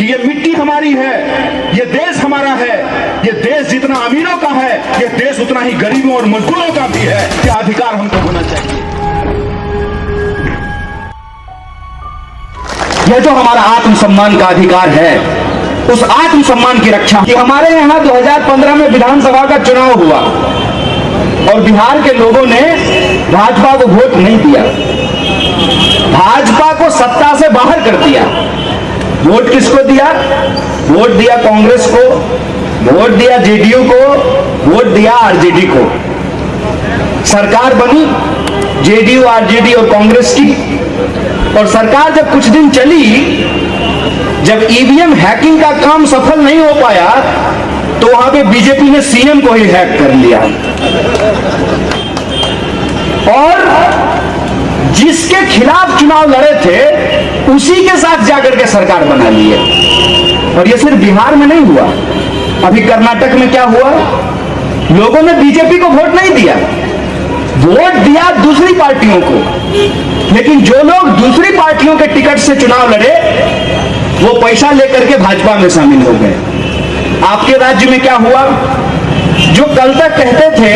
कि ये मिट्टी हमारी है, ये देश हमारा है, ये देश जितना अमीरों का है, ये देश उतना ही गरीबों और मजदूरों का भी है। क्या अधिकार हमको होना चाहिए। यह जो हमारा आत्मसम्मान का अधिकार है, उस आत्मसम्मान की रक्षा कि हमारे यहाँ 2015 में विधानसभा का चुनाव हुआ और बिहार के लोगों ने भाजपा को वोट नहीं दिया, भाजपा को सत्ता से बाहर कर दिया। वोट किसको दिया? वोट दिया कांग्रेस को, वोट दिया जेडीयू को, वोट दिया आरजेडी को। सरकार बनी जेडीयू, आरजेडी और कांग्रेस की। और सरकार जब कुछ दिन चली, जब ईवीएम हैकिंग का काम सफल नहीं हो पाया, तो वहां पे बीजेपी ने सीएम को ही हैक कर लिया और जिसके खिलाफ चुनाव लड़े थे उसी के साथ जाकर के सरकार बना ली है। और ये सिर्फ बिहार में नहीं हुआ, अभी कर्नाटक में क्या हुआ? लोगों ने बीजेपी को वोट नहीं दिया, वोट दिया दूसरी पार्टियों को। लेकिन जो लोग दूसरी पार्टियों के टिकट से चुनाव लड़े, वो पैसा लेकर के भाजपा में शामिल हो गए। आपके राज्य में क्या हुआ? जो कल तक कहते थे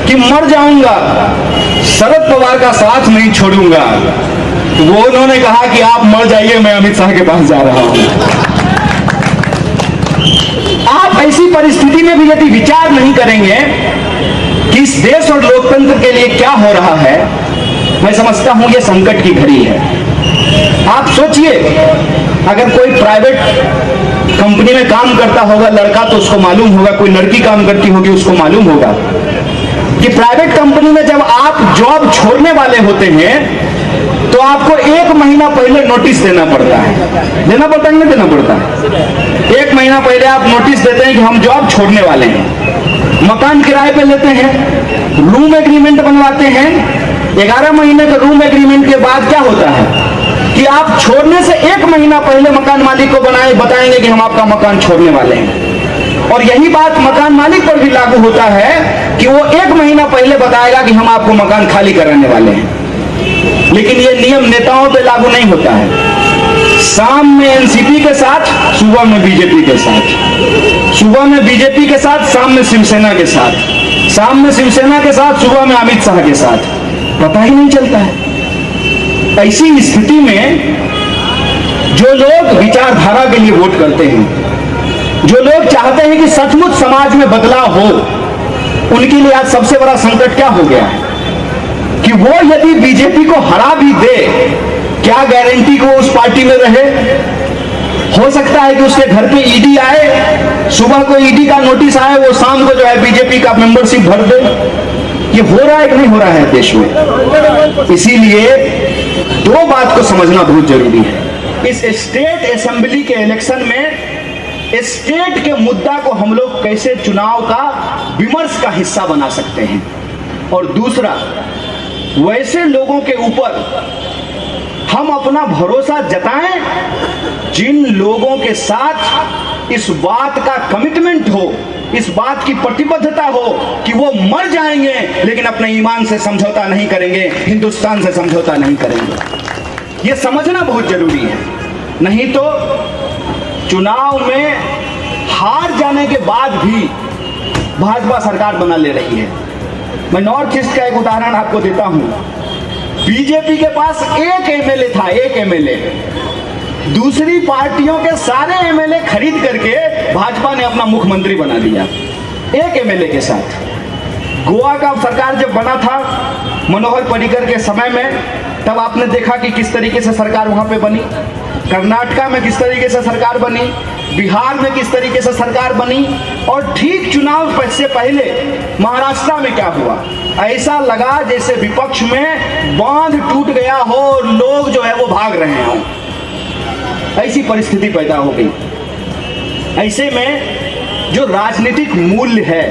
कि मर जाऊंगा, शरद पवार का साथ नहीं छोड़ूंगा, वो उन्होंने कहा कि आप मर जाइए, मैं अमित शाह के पास जा रहा हूं। आप ऐसी परिस्थिति में भी यदि विचार नहीं करेंगे कि इस देश और लोकतंत्र के लिए क्या हो रहा है, मैं समझता हूं ये संकट की घड़ी है। आप सोचिए, अगर कोई प्राइवेट कंपनी में काम करता होगा लड़का, तो उसको मालूम होगा, कोई लड़की काम करती होगी उसको मालूम होगा कि प्राइवेट कंपनी में जब आप जॉब छोड़ने वाले होते हैं तो आपको 1 महीना पहले नोटिस देना पड़ता है। देना पड़ता है नहीं देना पड़ता? 1 महीना पहले आप नोटिस देते हैं कि हम जॉब छोड़ने वाले हैं। मकान किराए पे लेते हैं, रूम एग्रीमेंट बनवाते हैं। 11 महीने के रूम एग्रीमेंट के बाद क्या होता है कि आप छोड़ने से 1 महीना पहले मकान मालिक को बताएंगे कि हम आपका मकान छोड़ने वाले हैं। और यही बात मकान मालिक पर भी लागू होता है कि वो 1 महीना पहले बताएगा कि हम आपको मकान खाली कराने वाले हैं। लेकिन ये नियम नेताओं पे लागू नहीं होता है। शाम में एनसीपी के साथ, सुबह में बीजेपी के साथ, सुबह में बीजेपी के साथ, शाम में शिवसेना के साथ, शाम में शिवसेना के साथ, सुबह में अमित शाह के साथ, पता ही नहीं चलता है। ऐसी स्थिति में जो लोग विचारधारा के लिए वोट करते हैं, जो लोग चाहते हैं कि सचमुच समाज में बदलाव हो, उनके लिए आज सबसे बड़ा संकट क्या हो गया है कि वो यदि बीजेपी को हरा भी दे, क्या गारंटी को उस पार्टी में रहे? हो सकता है कि उसके घर पे ईडी आए, सुबह को ईडी का नोटिस आए, वो शाम को जो है बीजेपी का मेंबरशिप भर दे। ये हो रहा है कि नहीं हो रहा है देश में? इसीलिए दो बात को समझना बहुत जरूरी है। इस स्टेट असेंबली के इलेक्शन में स्टेट के मुद्दा को हम लोग कैसे चुनाव का विमर्श का हिस्सा बना सकते हैं, और दूसरा, वैसे लोगों के ऊपर हम अपना भरोसा जताएं जिन लोगों के साथ इस बात का कमिटमेंट हो, इस बात की प्रतिबद्धता हो कि वो मर जाएंगे लेकिन अपने ईमान से समझौता नहीं करेंगे, हिंदुस्तान से समझौता नहीं करेंगे। ये समझना बहुत जरूरी है। नहीं तो चुनाव में हार जाने के बाद भी भाजपा सरकार बना ले रही है। मैं नॉर्थ ईस्ट का एक उदाहरण आपको देता हूं। बीजेपी के पास एक एमएलए था, एक एमएलए। दूसरी पार्टियों के सारे एमएलए खरीद करके भाजपा ने अपना मुख्यमंत्री बना दिया, एक एमएलए के साथ। गोवा का सरकार जब बना था मनोहर पर्रिकर के समय में, तब आपने देखा कि किस तरीके से सरकार वहां पे बनी। कर्नाटका में किस तरीके से सरकार बनी, बिहार में किस तरीके से सरकार बनी, और ठीक चुनाव से पहले महाराष्ट्र में क्या हुआ? ऐसा लगा जैसे विपक्ष में बांध टूट गया हो और लोग जो है वो भाग रहे हों। ऐसी परिस्थिति पैदा हो गई। ऐसे में जो राजनीतिक मूल्य है,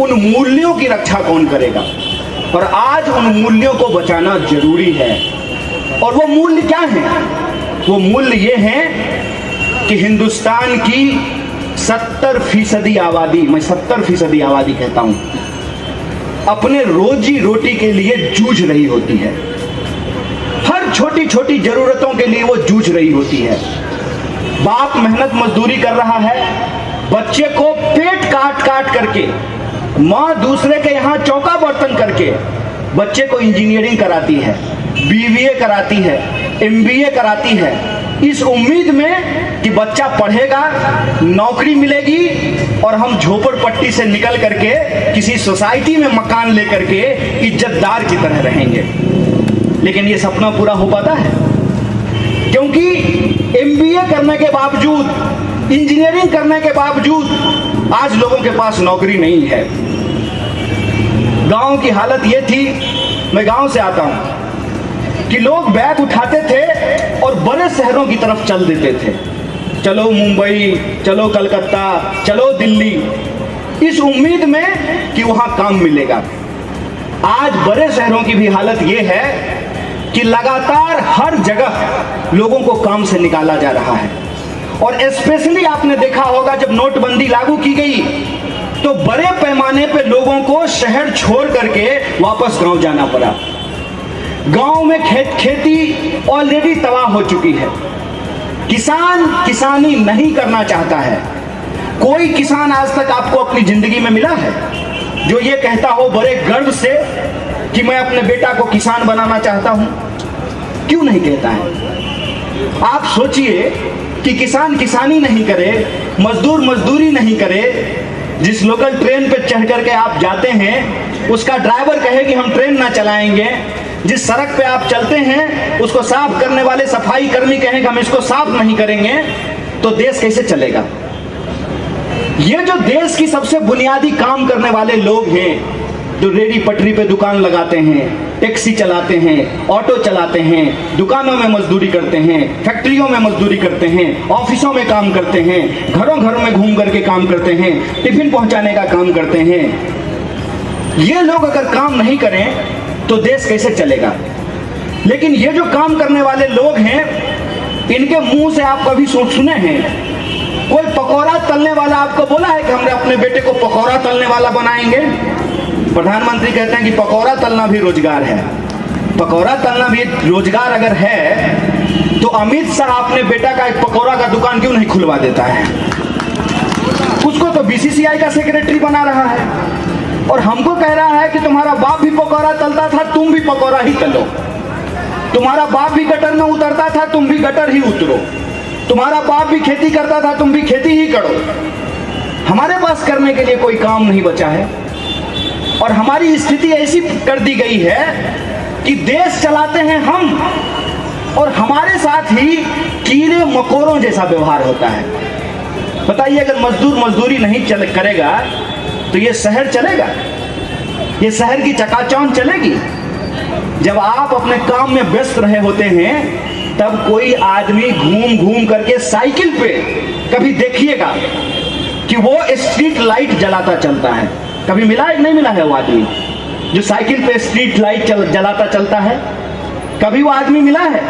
उन मूल्यों की रक्षा कौन करेगा? और आज उन मूल्यों को बचाना जरूरी है। और वो मूल्य क्या है? वो मूल्य ये हैं कि हिंदुस्तान की 70% आबादी, मैं 70% आबादी कहता हूं, अपने रोजी रोटी के लिए जूझ रही होती है। हर छोटी छोटी जरूरतों के लिए वो जूझ रही होती है। बाप मेहनत मजदूरी कर रहा है, बच्चे को पेट काट काट करके, माँ दूसरे के यहाँ चौका बर्तन करके बच्चे को इंजीनियरिंग कराती है, बीबीए कराती है, एमबीए कराती है, इस उम्मीद में कि बच्चा पढ़ेगा, नौकरी मिलेगी और हम झोपड़पट्टी से निकल करके किसी सोसाइटी में मकान लेकर के इज्जतदार की तरह रहेंगे। लेकिन ये सपना पूरा हो पाता है? क्योंकि एमबीए करने के बावजूद, इंजीनियरिंग करने के बावजूद आज लोगों के पास नौकरी नहीं है। गांव की हालत ये थी, मैं गांव से आता हूं, कि लोग बैग उठाते थे और बड़े शहरों की तरफ चल देते थे। चलो मुंबई, चलो कलकत्ता, चलो दिल्ली, इस उम्मीद में कि वहां काम मिलेगा। आज बड़े शहरों की भी हालत यह है कि लगातार हर जगह लोगों को काम से निकाला जा रहा है। और स्पेशली आपने देखा होगा जब नोटबंदी लागू की गई तो बड़े पैमाने पे लोगों को शहर छोड़ करके वापस गांव जाना पड़ा। गांव में खेती ऑलरेडी तबाह हो चुकी है। किसान किसानी नहीं करना चाहता है। कोई किसान आज तक आपको अपनी जिंदगी में मिला है जो ये कहता हो बड़े गर्व से कि मैं अपने बेटा को किसान बनाना चाहता हूं? क्यों नहीं कहता है? आप सोचिए कि किसान किसानी नहीं करे, मजदूर मजदूरी नहीं करे, जिस लोकल ट्रेन पे चढ़ करके आप जाते हैं उसका ड्राइवर कहे कि हम ट्रेन ना चलाएंगे, जिस सड़क पे आप चलते हैं उसको साफ करने वाले सफाई कर्मी कहें कि हम इसको साफ नहीं करेंगे, तो देश कैसे चलेगा? ये जो देश की सबसे बुनियादी काम करने वाले लोग हैं, जो रेडी पटरी पे दुकान लगाते हैं, टैक्सी चलाते हैं, ऑटो चलाते हैं, दुकानों में मजदूरी करते हैं, फैक्ट्रियों में मजदूरी करते हैं, ऑफिसों में काम करते हैं, घरों घरों में घूम करके काम करते हैं, टिफिन पहुंचाने का काम करते हैं, ये लोग अगर काम नहीं करें तो देश कैसे चलेगा? लेकिन ये जो काम करने वाले लोग हैं, इनके मुंह से आप कभी सुने हैं कोई पकौड़ा तलने वाला आपको बोला है कि हमने अपने बेटे को पकौड़ा तलने वाला बनाएंगे? प्रधानमंत्री कहते हैं कि पकौड़ा तलना भी रोजगार है। पकौड़ा तलना भी रोजगार अगर है तो अमित शाह अपने बेटा का एक पकौड़ा का दुकान क्यों नहीं खुलवा देता है? उसको तो बीसीसीआई का सेक्रेटरी बना रहा है और हमको कह रहा है कि तुम्हारा बाप भी पकौड़ा तलता था, तुम भी पकौड़ा ही तलो। तुम्हारा बाप भी गटर में उतरता था, तुम भी गटर ही उतरो। तुम्हारा बाप भी खेती करता था, तुम भी खेती ही करो। हमारे पास करने के लिए कोई काम नहीं बचा है और हमारी स्थिति ऐसी कर दी गई है कि देश चलाते हैं हम और हमारे साथ ही कीड़े मकोड़ों जैसा व्यवहार होता है। बताइए, अगर मजदूर मजदूरी नहीं करेगा तो ये शहर चलेगा? ये शहर की चकाचौंध चलेगी? जब आप अपने काम में व्यस्त रहे होते हैं तब कोई आदमी घूम घूम करके साइकिल पे, कभी देखिएगा कि वो स्ट्रीट लाइट जलाता चलता है। कभी मिला है? नहीं मिला है वो आदमी जो साइकिल पे स्ट्रीट लाइट जलाता चलता है? कभी वो आदमी मिला है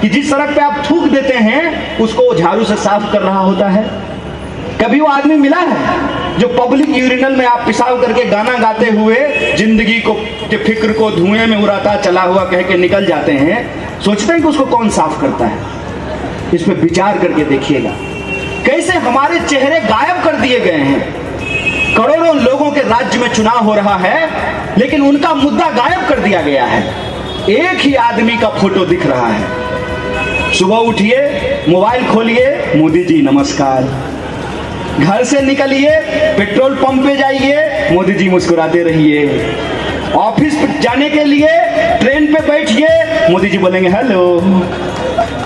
कि जिस सड़क पे आप थूक देते हैं उसको वो झाड़ू से साफ कर रहा होता है? कभी वो आदमी मिला है जो पब्लिक यूरिनल में आप पेशाब करके गाना गाते हुए जिंदगी को के फिक्र को धुएं में उड़ाता चला हुआ कह के निकल जाते हैं? सोचते हैं कि उसको कौन साफ करता है? इस पे विचार करके देखिएगा कैसे हमारे चेहरे गायब कर दिए गए हैं। करोड़ों लोगों के राज्य में चुनाव हो रहा है लेकिन उनका मुद्दा गायब कर दिया गया है। एक ही आदमी का फोटो दिख रहा है। सुबह उठिए, मोबाइल खोलिए, मोदी जी नमस्कार। घर से निकलिए, पेट्रोल पंप पे जाइए, मोदी जी मुस्कुराते रहिए। ऑफिस जाने के लिए ट्रेन पे बैठिए, मोदी जी बोलेंगे हेलो।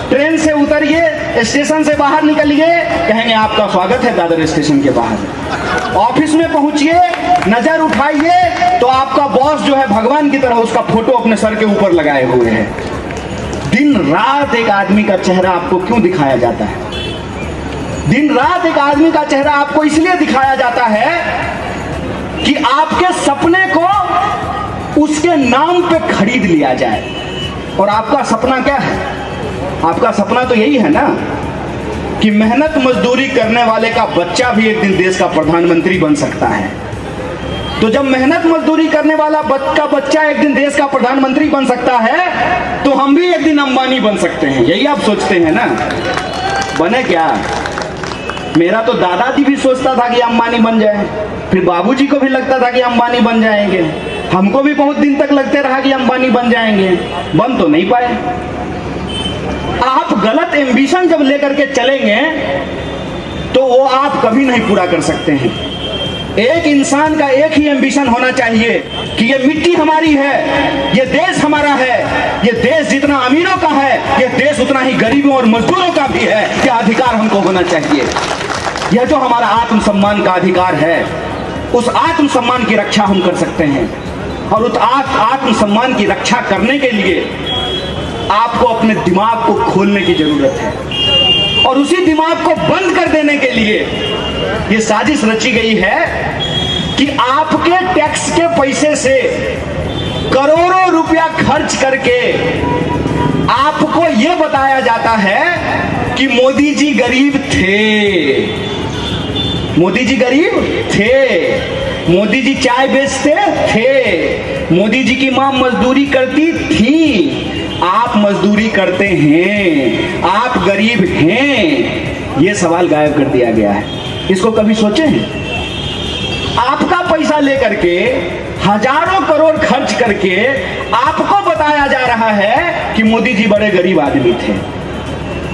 ट्रेन से उतरिए, स्टेशन से बाहर निकलिए, कहेंगे आपका स्वागत है दादर स्टेशन के बाहर। ऑफिस में पहुंचिए, नजर उठाइए तो आपका बॉस जो है भगवान की तरह उसका फोटो अपने सर के ऊपर लगाए हुए है। दिन रात एक आदमी का चेहरा आपको क्यों दिखाया जाता है? दिन रात एक आदमी का चेहरा आपको इसलिए दिखाया जाता है कि आपके सपने को उसके नाम पे खरीद लिया जाए। और आपका सपना क्या है? आपका सपना तो यही है ना कि मेहनत मजदूरी करने वाले का बच्चा भी एक दिन देश का प्रधानमंत्री बन सकता है। तो जब मेहनत मजदूरी करने वाला का बच्चा एक दिन देश का प्रधानमंत्री बन सकता है तो हम भी एक दिन अंबानी बन सकते हैं। यही आप सोचते हैं ना? बने क्या? मेरा तो दादाजी भी सोचता था कि अंबानी बन जाए, फिर बाबूजी को भी लगता था कि अंबानी बन जाएंगे, हमको भी बहुत दिन तक लगते रहा कि अंबानी बन जाएंगे, बन तो नहीं पाए। आप गलत एम्बिशन जब लेकर के चलेंगे तो वो आप कभी नहीं पूरा कर सकते हैं। एक इंसान का एक ही एम्बिशन होना चाहिए कि ये मिट्टी हमारी है, ये देश हमारा है, ये देश जितना अमीरों का है, ये देश उतना ही गरीबों और मजदूरों का भी है, क्या अधिकार हमको होना चाहिए। यह जो हमारा आत्मसम्मान का अधिकार है, उस आत्मसम्मान की रक्षा हम कर सकते हैं। और उस आत्मसम्मान की रक्षा करने के लिए आपको अपने दिमाग को खोलने की जरूरत है, और उसी दिमाग को बंद कर देने के लिए ये साजिश रची गई है कि आपके टैक्स के पैसे से करोड़ों रुपया खर्च करके आपको यह बताया जाता है कि मोदी जी गरीब थे, मोदी जी गरीब थे, मोदी जी चाय बेचते थे, मोदी जी की मां मजदूरी करती थी, आप मजदूरी करते हैं, आप गरीब हैं। यह सवाल गायब कर दिया गया है। इसको कभी सोचे हैं? आपका पैसा लेकर के हजारों करोड़ खर्च करके आपको बताया जा रहा है कि मोदी जी बड़े गरीब आदमी थे,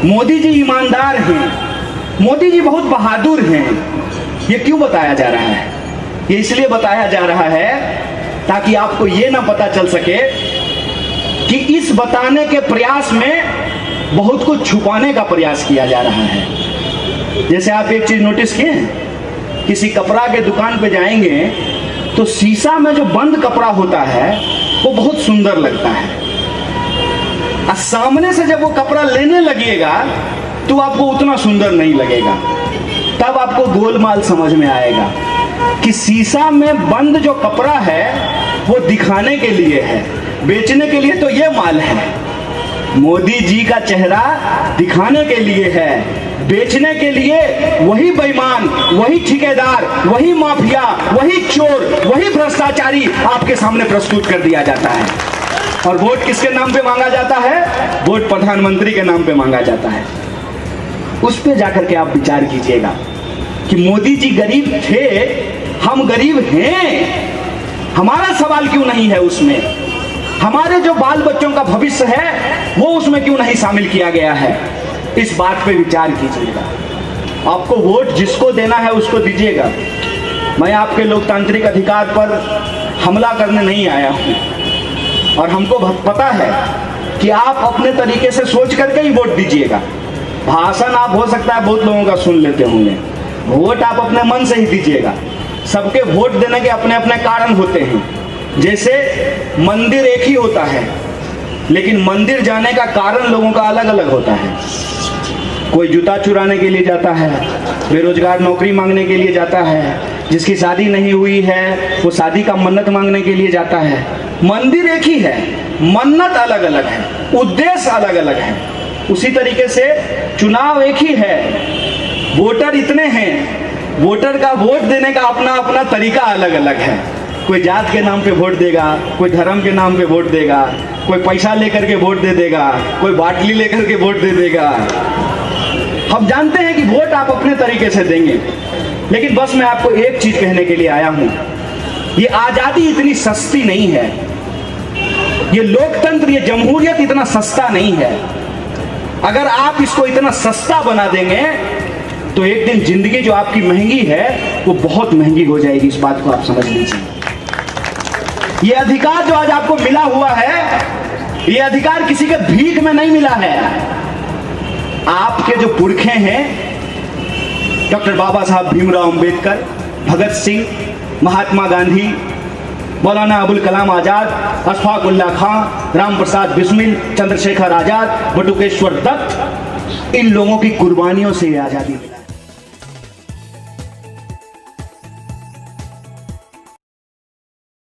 मोदी जी ईमानदार हैं, मोदी जी बहुत बहादुर हैं। ये क्यों बताया जा रहा है? ये इसलिए बताया जा रहा है ताकि आपको ये ना पता चल सके कि इस बताने के प्रयास में बहुत कुछ छुपाने का प्रयास किया जा रहा है। जैसे आप एक चीज नोटिस किए, किसी कपड़ा के दुकान पे जाएंगे तो शीशा में जो बंद कपड़ा होता है वो बहुत सुंदर लगता है, और सामने से जब वो कपड़ा लेने लगेगा तो आपको उतना सुंदर नहीं लगेगा। तब आपको गोलमाल समझ में आएगा कि शीशा में बंद जो कपड़ा है वो दिखाने के लिए है, बेचने के लिए तो ये माल है। मोदी जी का चेहरा दिखाने के लिए है, बेचने के लिए वही बेईमान, वही ठेकेदार, वही माफिया, वही चोर, वही भ्रष्टाचारी आपके सामने प्रस्तुत कर दिया जाता है। और वोट किसके नाम पे मांगा जाता है? वोट प्रधानमंत्री के नाम पे मांगा जाता है। उस पे जाकर के आप विचार कीजिएगा कि मोदी जी गरीब थे, हम गरीब हैं, हमारा सवाल क्यों नहीं है उसमें? हमारे जो बाल बच्चों का भविष्य है वो उसमें क्यों नहीं शामिल किया गया है? इस बात पे विचार कीजिएगा। आपको वोट जिसको देना है उसको दीजिएगा। मैं आपके लोकतांत्रिक अधिकार पर हमला करने नहीं आया हूं, और हमको पता है कि आप अपने तरीके से सोच करके ही वोट दीजिएगा। भाषण आप हो सकता है बहुत लोगों का सुन लेते होंगे, वोट आप अपने मन से ही दीजिएगा। सबके वोट देने के अपने अपने कारण होते हैं। जैसे मंदिर एक ही होता है, लेकिन मंदिर जाने का कारण लोगों का अलग अलग होता है। कोई जूता चुराने के लिए जाता है, बेरोजगार नौकरी मांगने के लिए जाता है, जिसकी शादी नहीं हुई है वो शादी का मन्नत मांगने के लिए जाता है। मंदिर एक ही है, मन्नत अलग अलग है, उद्देश्य अलग अलग है। उसी तरीके से चुनाव एक ही है, वोटर इतने हैं, वोटर का वोट देने का अपना अपना तरीका अलग अलग है। कोई जात के नाम पे वोट देगा, कोई धर्म के नाम पे वोट देगा, कोई पैसा लेकर के वोट दे देगा, कोई बाटली लेकर के वोट दे देगा। हम जानते हैं कि वोट आप अपने तरीके से देंगे, लेकिन बस मैं आपको एक चीज कहने के लिए आया हूं, ये आजादी इतनी सस्ती नहीं है, ये लोकतंत्र, ये जमहूरियत इतना सस्ता नहीं है। अगर आप इसको इतना सस्ता बना देंगे तो एक दिन जिंदगी जो आपकी महंगी है वो बहुत महंगी हो जाएगी। इस बात को आप समझ लीजिए। ये अधिकार जो आज आपको मिला हुआ है, ये अधिकार किसी के भीख में नहीं मिला है। आपके जो पुरखे हैं, डॉक्टर बाबा साहब भीमराव अंबेडकर, भगत सिंह, महात्मा गांधी, मौलाना अबुल कलाम आजाद, अशफाक उल्लाह खां, राम प्रसाद बिस्मिल, चंद्रशेखर आजाद, बटुकेश्वर दत्त, इन लोगों की कुर्बानियों से ये आजादी मिला है।